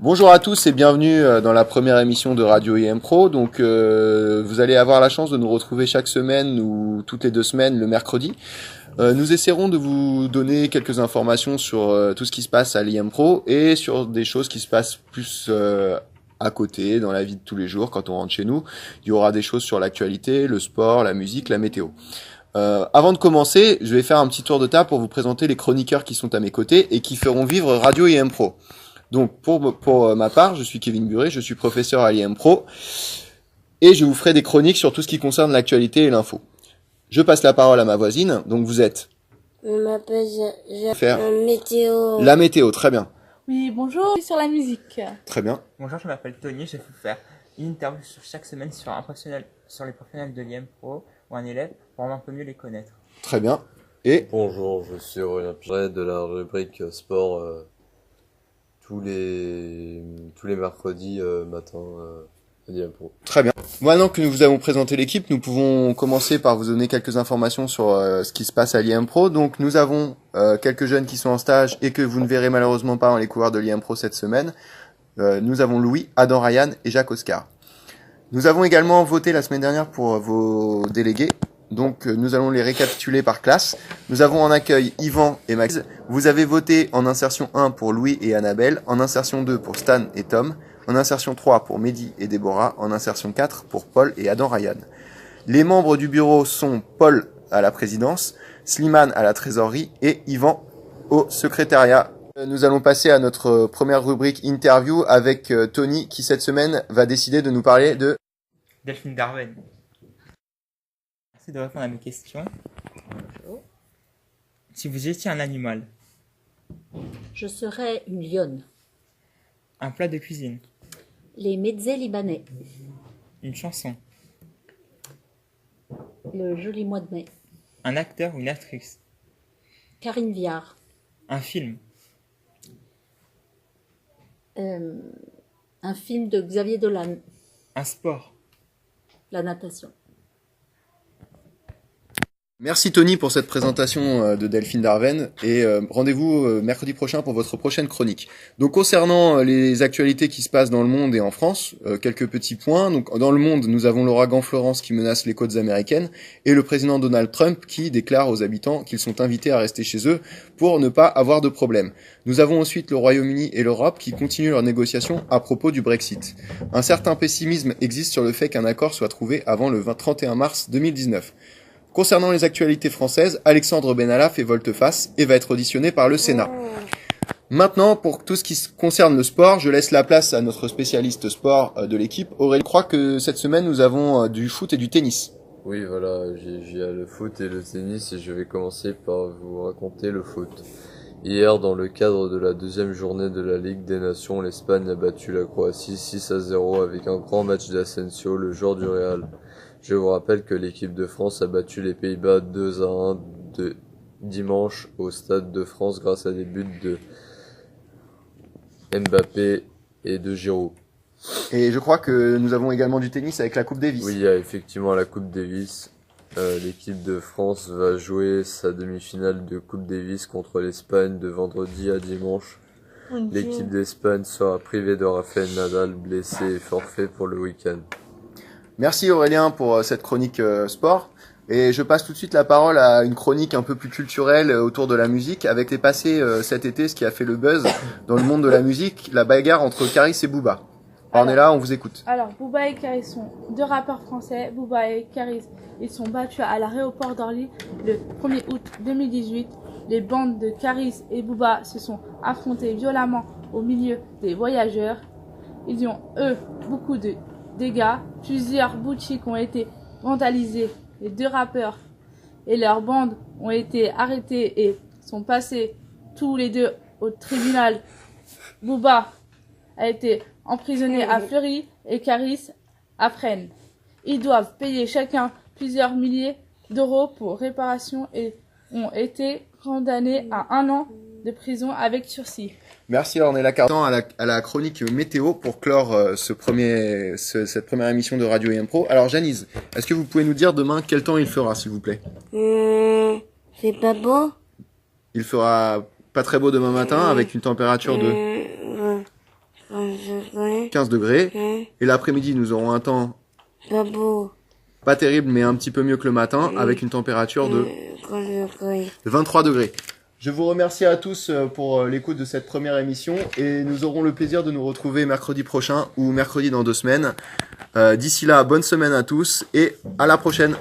Bonjour à tous et bienvenue dans la première émission de Radio IM Pro. Donc vous allez avoir la chance de nous retrouver chaque semaine ou toutes les 2 semaines le mercredi. Nous essaierons de vous donner quelques informations sur tout ce qui se passe à l'IM Pro et sur des choses qui se passent plus à côté dans la vie de tous les jours quand on rentre chez nous. Il y aura des choses sur l'actualité, le sport, la musique, la météo. Avant de commencer, je vais faire un petit tour de table pour vous présenter les chroniqueurs qui sont à mes côtés et qui feront vivre Radio IM Pro. Donc pour ma part, je suis Kevin Buré, je suis professeur à l'IM Pro et je vous ferai des chroniques sur tout ce qui concerne l'actualité et l'info. Je passe la parole à ma voisine, donc vous êtes. Je m'appelle Météo. La météo, très bien. Oui, bonjour, sur la musique. Très bien. Bonjour, je m'appelle Tony, je vais vous faire une interview chaque semaine sur les professionnels de l'IM Pro ou un élève pour un peu mieux les connaître. Très bien. Et bonjour, je suis Aurélien Piret de la rubrique sport tous les mercredis matin à l'IM Pro. Très bien. Maintenant que nous vous avons présenté l'équipe, nous pouvons commencer par vous donner quelques informations sur ce qui se passe à l'IM Pro. Donc nous avons quelques jeunes qui sont en stage et que vous ne verrez malheureusement pas dans les couloirs de l'IM Pro cette semaine. Nous avons Louis, Adam Ryan et Jacques Oscar. Nous avons également voté la semaine dernière pour vos délégués. Donc nous allons les récapituler par classe. Nous avons en accueil Yvan et Max. Vous avez voté en insertion 1 pour Louis et Annabelle, en insertion 2 pour Stan et Tom, en insertion 3 pour Mehdi et Déborah, en insertion 4 pour Paul et Adam Ryan. Les membres du bureau sont Paul à la présidence, Slimane à la trésorerie et Yvan au secrétariat. Nous allons passer à notre première rubrique interview avec Tony qui cette semaine va décider de nous parler de Delphine Darwen. Merci de répondre à mes questions. Bonjour. Si vous étiez un animal, Je serais une lionne. un plat de cuisine, Les mezzés libanais. une chanson, Le joli mois de mai. un acteur ou une actrice, Karine Viard. un film, Un film de Xavier Dolan. un sport. La natation. Merci Tony pour cette présentation de Delphine Darwen et rendez-vous mercredi prochain pour votre prochaine chronique. Donc concernant les actualités qui se passent dans le monde et en France, quelques petits points. Donc dans le monde, nous avons l'ouragan Florence qui menace les côtes américaines et le président Donald Trump qui déclare aux habitants qu'ils sont invités à rester chez eux pour ne pas avoir de problème. Nous avons ensuite le Royaume-Uni et l'Europe qui continuent leurs négociations à propos du Brexit. Un certain pessimisme existe sur le fait qu'un accord soit trouvé avant le 31 mars 2019. Concernant les actualités françaises, Alexandre Benalla fait volte-face et va être auditionné par le Sénat. Maintenant, pour tout ce qui concerne le sport, je laisse la place à notre spécialiste sport de l'équipe. Aurélie, je crois que cette semaine, nous avons du foot et du tennis. Oui, voilà, j'ai le foot et le tennis et je vais commencer par vous raconter le foot. Hier, dans le cadre de la 2e journée de la Ligue des Nations, l'Espagne a battu la Croatie 6-0 avec un grand match d'Asensio, le joueur du Real. Je vous rappelle que l'équipe de France a battu les Pays-Bas 2-1 dimanche au Stade de France grâce à des buts de Mbappé et de Giroud. Et je crois que nous avons également du tennis avec la Coupe Davis. Oui, il y a effectivement la Coupe Davis. L'équipe de France va jouer sa demi-finale de Coupe Davis contre l'Espagne de vendredi à dimanche. L'équipe d'Espagne sera privée de Rafael Nadal, blessé et forfait pour le week-end. Merci Aurélien pour cette chronique sport. Et je passe tout de suite la parole à une chronique un peu plus culturelle autour de la musique, avec les passés cet été, ce qui a fait le buzz dans le monde de la musique, la bagarre entre Caris et Booba. Alors, on est là, on vous écoute. Alors, Booba et Caris sont 2 rappeurs français. Booba et Caris, ils sont battus à l'aéroport d'Orly le 1er août 2018. Les bandes de Caris et Booba se sont affrontées violemment au milieu des voyageurs. Ils ont, eux, beaucoup de dégâts. Plusieurs boutiques ont été vandalisées. Les 2 rappeurs et leurs bandes ont été arrêtés et sont passés tous les 2 au tribunal. Booba a été emprisonné à Fleury et Caris à Fresnes. Ils doivent payer chacun plusieurs milliers d'euros pour réparation et ont été condamnés à 1 an de prison avec sursis. Merci Ornella Cartan à la chronique météo pour clore cette première émission de Radio Impro. Alors Janice, est-ce que vous pouvez nous dire demain quel temps il fera, s'il vous plaît? C'est pas beau? Il fera pas très beau demain matin avec une température de 15 degrés. Et l'après-midi, nous aurons un temps Pas beau. pas terrible, mais un petit peu mieux que le matin avec une température de 23 degrés. Je vous remercie à tous pour l'écoute de cette première émission et nous aurons le plaisir de nous retrouver mercredi prochain ou mercredi dans 2 semaines. D'ici là, bonne semaine à tous et à la prochaine.